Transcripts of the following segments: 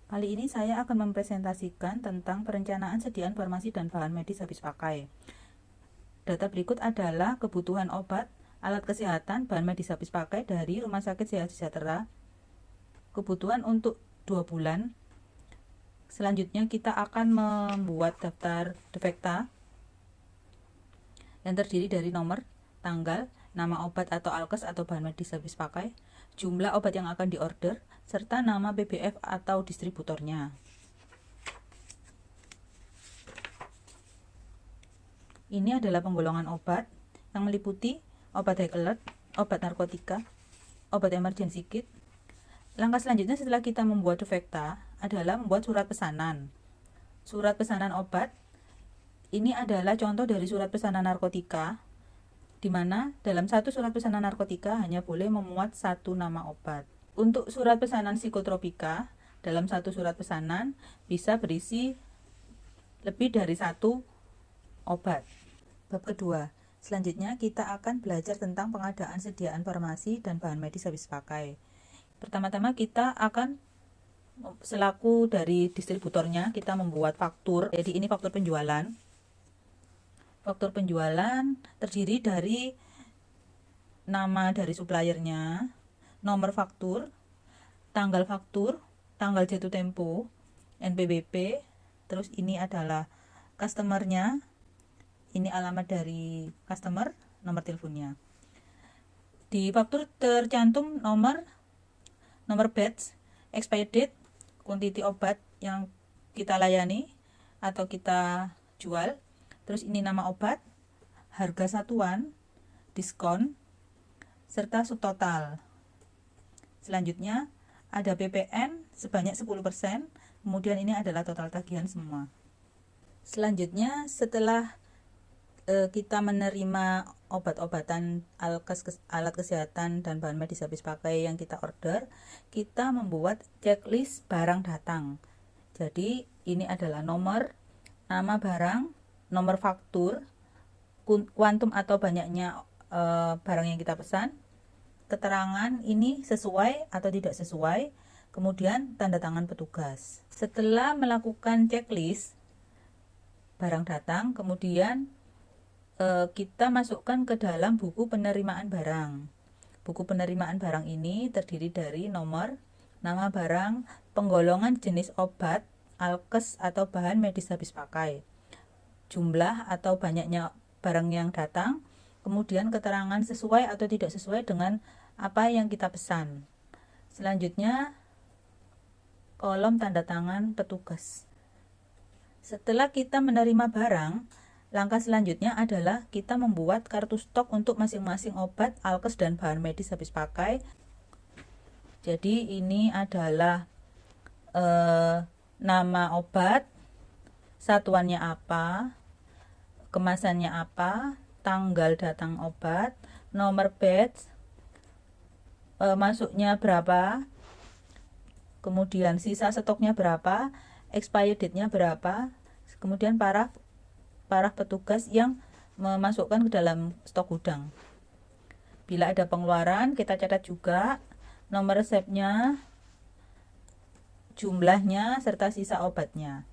Kali ini saya akan mempresentasikan tentang perencanaan sediaan farmasi dan bahan medis habis pakai. Data berikut adalah kebutuhan obat, alat kesehatan, bahan medis habis pakai dari Rumah Sakit Sehat Sejahtera. Kebutuhan untuk 2 bulan. Selanjutnya kita akan membuat daftar defekta yang terdiri dari nomor, tanggal, nama obat atau alkes atau bahan medis habis pakai, jumlah obat yang akan diorder, serta nama PBF atau distributornya. Ini adalah penggolongan obat yang meliputi obat high alert, obat narkotika, obat emergency kit. Langkah selanjutnya setelah kita membuat defekta adalah membuat surat pesanan. Surat pesanan obat ini adalah contoh dari surat pesanan narkotika, di mana dalam satu surat pesanan narkotika hanya boleh memuat satu nama obat. Untuk surat pesanan psikotropika, dalam satu surat pesanan bisa berisi lebih dari satu obat. Bab kedua, selanjutnya kita akan belajar tentang pengadaan sediaan farmasi dan bahan medis habis pakai. Pertama-tama kita akan selaku dari distributornya kita membuat faktur. Jadi ini faktur penjualan. Faktur penjualan terdiri dari nama dari suppliernya, nomor faktur, tanggal jatuh tempo, NPWP, terus ini adalah customernya, ini alamat dari customer, nomor teleponnya. Di faktur tercantum nomor batch, expired date, quantity obat yang kita layani atau kita jual, terus ini nama obat, harga satuan, diskon, serta subtotal. Selanjutnya ada PPN sebanyak 10%, kemudian ini adalah total tagihan semua. Selanjutnya setelah kita menerima obat-obatan, alat kesehatan dan bahan medis habis pakai yang kita order, kita membuat checklist barang datang. Jadi ini adalah nomor, nama barang, nomor faktur, kuantum atau banyaknya barang yang kita pesan, keterangan ini sesuai atau tidak sesuai, kemudian tanda tangan petugas. Setelah melakukan checklist barang datang, kemudian kita masukkan ke dalam buku penerimaan barang. Buku penerimaan barang ini terdiri dari nomor, nama barang, penggolongan jenis obat, alkes atau bahan medis habis pakai, jumlah atau banyaknya barang yang datang, kemudian keterangan sesuai atau tidak sesuai dengan apa yang kita pesan. Selanjutnya kolom tanda tangan petugas. Setelah kita menerima barang, langkah selanjutnya adalah kita membuat kartu stok untuk masing-masing obat, alkes, dan bahan medis habis pakai. Jadi ini adalah nama obat, satuannya apa, kemasannya apa, tanggal datang obat, nomor batch, masuknya berapa, kemudian sisa stoknya berapa, expired date-nya berapa, kemudian parah petugas yang memasukkan ke dalam stok gudang. Bila ada pengeluaran, kita catat juga nomor resepnya, jumlahnya, serta sisa obatnya.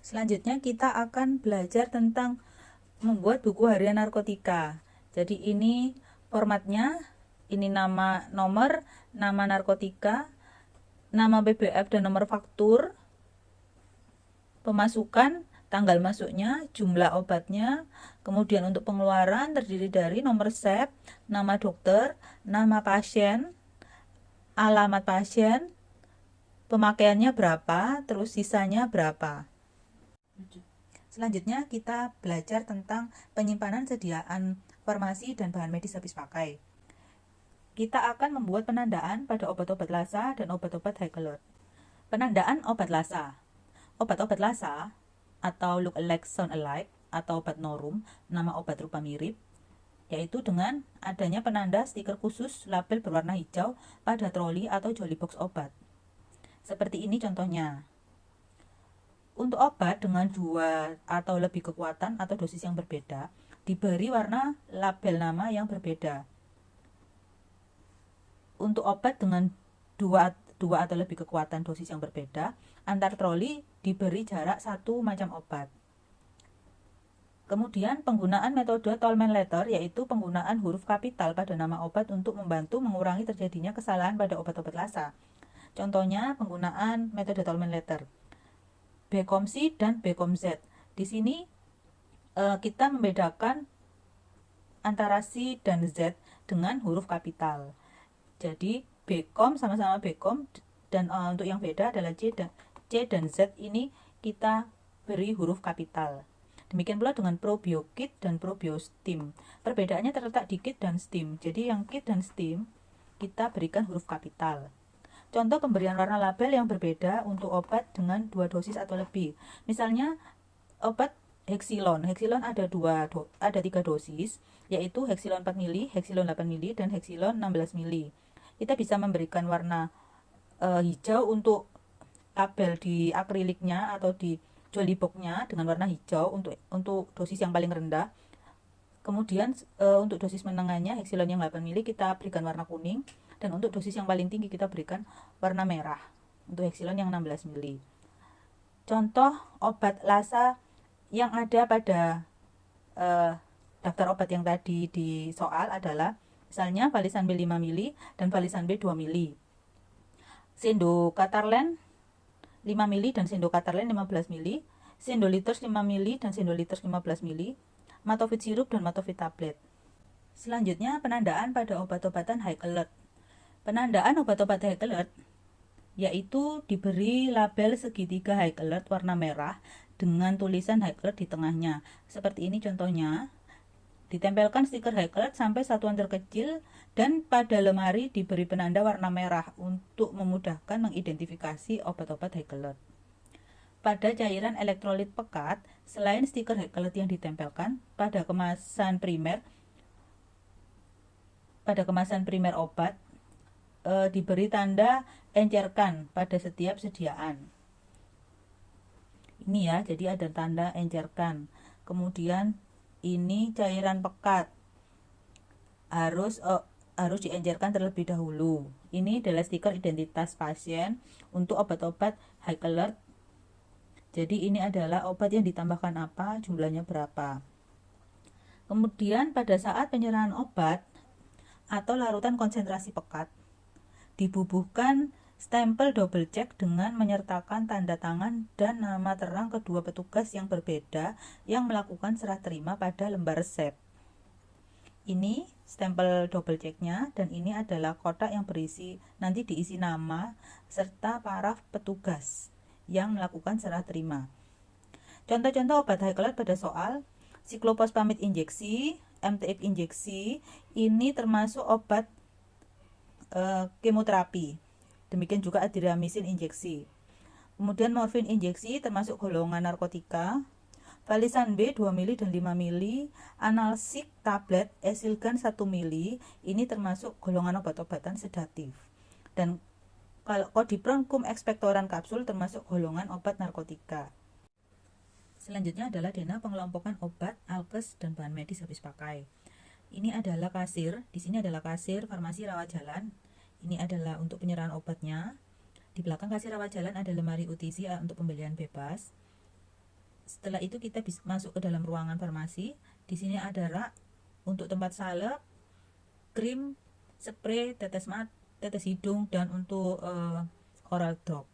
Selanjutnya kita akan belajar tentang membuat buku harian narkotika. Jadi ini formatnya, ini nama nomor, nama narkotika, nama BBF dan nomor faktur, pemasukan, tanggal masuknya, jumlah obatnya, kemudian untuk pengeluaran terdiri dari nomor resep, nama dokter, nama pasien, alamat pasien, pemakaiannya berapa, terus sisanya berapa. Selanjutnya kita belajar tentang penyimpanan sediaan farmasi dan bahan medis habis pakai. Kita akan membuat penandaan pada obat-obat lasa dan obat-obat high alert. Penandaan obat lasa. Obat-obat lasa atau look alike sound alike atau obat norum, nama obat rupa mirip, yaitu dengan adanya penanda stiker khusus label berwarna hijau pada troli atau jolly box obat. Seperti ini contohnya. Untuk obat dengan 2 atau lebih kekuatan atau dosis yang berbeda, diberi warna label nama yang berbeda. Untuk obat dengan 2 2 atau lebih kekuatan dosis yang berbeda, antar troli diberi jarak satu macam obat. Kemudian penggunaan metode Tolman letter, yaitu penggunaan huruf kapital pada nama obat untuk membantu mengurangi terjadinya kesalahan pada obat-obat Lassa. Contohnya penggunaan metode Tolman letter. B-Com-C dan B-Com-Z. Di sini kita membedakan antara C dan Z dengan huruf kapital. Jadi B-Com sama-sama B-Com, dan untuk yang beda adalah C dan Z ini kita beri huruf kapital. Demikian pula dengan ProbioKit dan ProbioStim. Perbedaannya terletak di kit dan stim. Jadi yang kit dan stim kita berikan huruf kapital. Contoh pemberian warna label yang berbeda untuk obat dengan 2 dosis atau lebih. Misalnya obat Hexilon. Hexilon ada 3 dosis, yaitu Hexilon 4 mili, Hexilon 8 mili, dan Hexilon 16 mili. Kita bisa memberikan warna hijau untuk label di akriliknya atau di jolly box-nya dengan warna hijau untuk dosis yang paling rendah. Kemudian untuk dosis menengahnya Hexilon yang 8 mili kita berikan warna kuning, dan untuk dosis yang paling tinggi kita berikan warna merah untuk Hexilon yang 16 mili. Contoh obat Lassa yang ada pada daftar obat yang tadi di soal adalah misalnya Valisan B 5 mili dan Valisan B 2 mili. Sendocatarlen 5 mili dan Sendocatarlen 15 mili, Sendoliters 5 mili dan Sendoliters 15 mili, Matovit sirup dan Matovit tablet. Selanjutnya penandaan pada obat-obatan high alert. Penandaan obat-obat high alert yaitu diberi label segitiga high alert warna merah dengan tulisan high alert di tengahnya. Seperti ini contohnya. Ditempelkan stiker high alert sampai satuan terkecil, dan pada lemari diberi penanda warna merah untuk memudahkan mengidentifikasi obat-obat high alert. Pada cairan elektrolit pekat, selain stiker high alert yang ditempelkan pada kemasan primer obat, diberi tanda encerkan pada setiap sediaan. Ini ya, jadi ada tanda encerkan. Kemudian ini cairan pekat harus diencerkan terlebih dahulu. Ini adalah stiker identitas pasien untuk obat-obat high alert. Jadi ini adalah obat yang ditambahkan apa, jumlahnya berapa. Kemudian pada saat penyerahan obat atau larutan konsentrasi pekat, dibubuhkan stempel double check dengan menyertakan tanda tangan dan nama terang kedua petugas yang berbeda yang melakukan serah terima pada lembar resep. Ini stempel double checknya, dan ini adalah kotak yang nanti diisi nama serta paraf petugas yang melakukan serah terima. Contoh-contoh obat high alert pada soal: Cyclophosphamide injeksi, MTX injeksi, ini termasuk obat kemoterapi. Demikian juga adriamycin injeksi. Kemudian morfin injeksi termasuk golongan narkotika. Valisan B 2 mili dan 5 mili, analsik tablet esilgan 1 mili, ini termasuk golongan obat-obatan sedatif. Dan kalau Codipron cum expectorant kapsul termasuk golongan obat narkotika. Selanjutnya adalah dena pengelompokan obat, alkes, dan bahan medis habis pakai. Ini adalah kasir, di sini adalah kasir farmasi rawat jalan. Ini adalah untuk penyerahan obatnya. Di belakang kasir rawat jalan ada lemari UTC untuk pembelian bebas. Setelah itu kita bisa masuk ke dalam ruangan farmasi. Di sini ada rak untuk tempat salep, krim, spray, tetes mata, tetes hidung, dan untuk oral drop.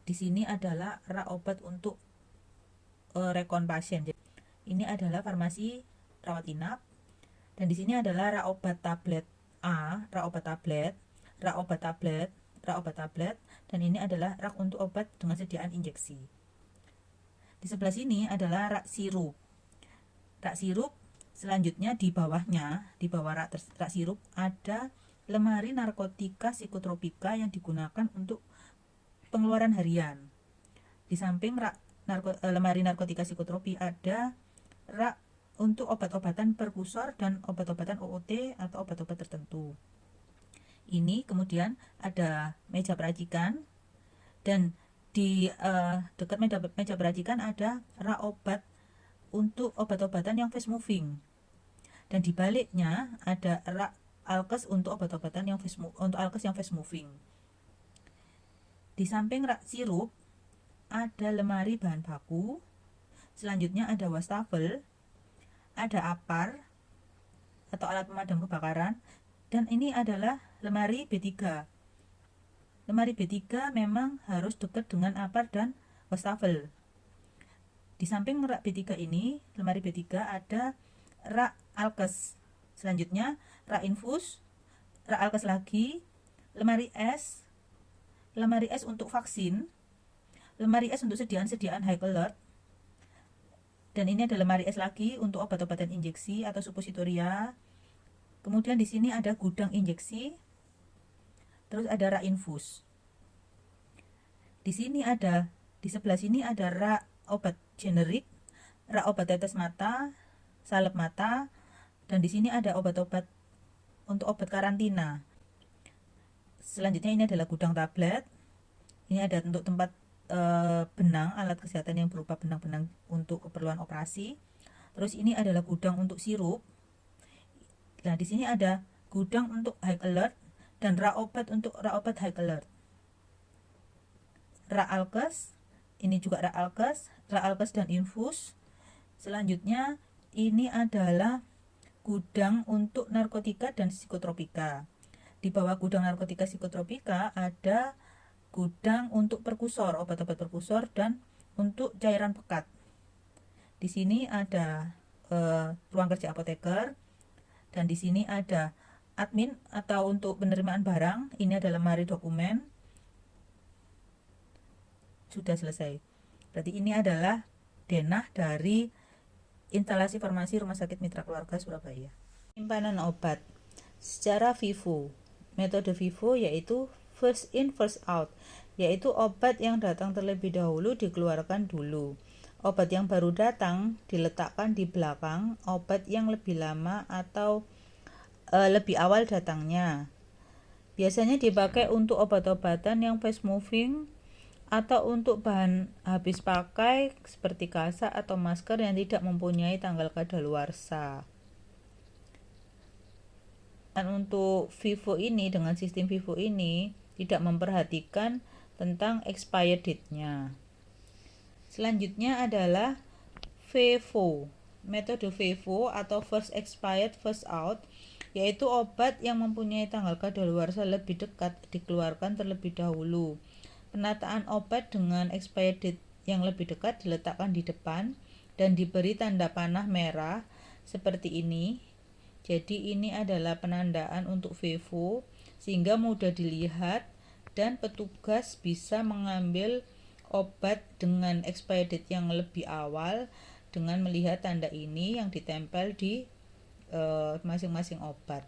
Di sini adalah rak obat untuk rekon pasien. Ini adalah farmasi rawat inap. Dan di sini adalah rak obat tablet A, rak obat tablet, rak obat tablet, rak obat tablet, dan ini adalah rak untuk obat dengan sediaan injeksi. Di sebelah sini adalah rak sirup. Rak sirup selanjutnya di bawahnya, di bawah rak sirup ada lemari narkotika psikotropika yang digunakan untuk pengeluaran harian. Di samping lemari narkotika psikotropi ada rak untuk obat-obatan perkusor dan obat-obatan OOT atau obat-obat tertentu. Ini kemudian ada meja peracikan, dan di dekat meja peracikan ada rak obat untuk obat-obatan yang fast moving, dan di baliknya ada rak alkes untuk obat-obatan yang alkes yang fast moving. Di samping rak sirup ada lemari bahan baku, selanjutnya ada wastafel, ada apar atau alat pemadam kebakaran, dan ini adalah lemari B3. Lemari B3 memang harus dekat dengan apar dan wastafel. Di samping rak B3 ini, lemari B3 ada rak alkes. Selanjutnya rak infus, rak alkes lagi, lemari S untuk vaksin, lemari S untuk sediaan high alert, dan ini ada lemari S lagi untuk obat-obatan injeksi atau suppositoria. Kemudian di sini ada gudang injeksi, terus ada rak infus. Di sebelah sini ada rak obat generik, rak obat tetes mata, salep mata, dan di sini ada obat-obat untuk obat karantina. Selanjutnya ini adalah gudang tablet. Ini ada untuk tempat benang, alat kesehatan yang berupa benang-benang untuk keperluan operasi. Terus ini adalah gudang untuk sirup. Nah, di sini ada gudang untuk high alert dan rak obat untuk rak obat high alert. Rak alkes, ini juga rak alkes dan infus. Selanjutnya ini adalah gudang untuk narkotika dan psikotropika. Di bawah gudang narkotika psikotropika ada gudang untuk perkusor, obat-obat perkusor dan untuk cairan pekat. Di sini ada ruang kerja apoteker, dan di sini ada admin atau untuk penerimaan barang. Ini adalah lemari dokumen. Sudah selesai. Berarti ini adalah denah dari instalasi farmasi Rumah Sakit Mitra Keluarga Surabaya. Simpanan obat secara FIFO. Metode FIFO yaitu first in first out, yaitu obat yang datang terlebih dahulu dikeluarkan dulu. Obat yang baru datang diletakkan di belakang obat yang lebih lama atau lebih awal datangnya. Biasanya dipakai untuk obat-obatan yang fast moving atau untuk bahan habis pakai seperti kasa atau masker yang tidak mempunyai tanggal kadaluarsa. Dan untuk FIFO ini, dengan sistem FIFO ini tidak memperhatikan tentang expired date-nya. Selanjutnya adalah FIFO. Metode FIFO atau first expired first out, yaitu obat yang mempunyai tanggal kadaluarsa lebih dekat dikeluarkan terlebih dahulu. Penataan obat dengan expired date yang lebih dekat diletakkan di depan dan diberi tanda panah merah seperti ini. Jadi ini adalah penandaan untuk FIFO sehingga mudah dilihat dan petugas bisa mengambil obat dengan expired date yang lebih awal dengan melihat tanda ini yang ditempel di masing-masing obat.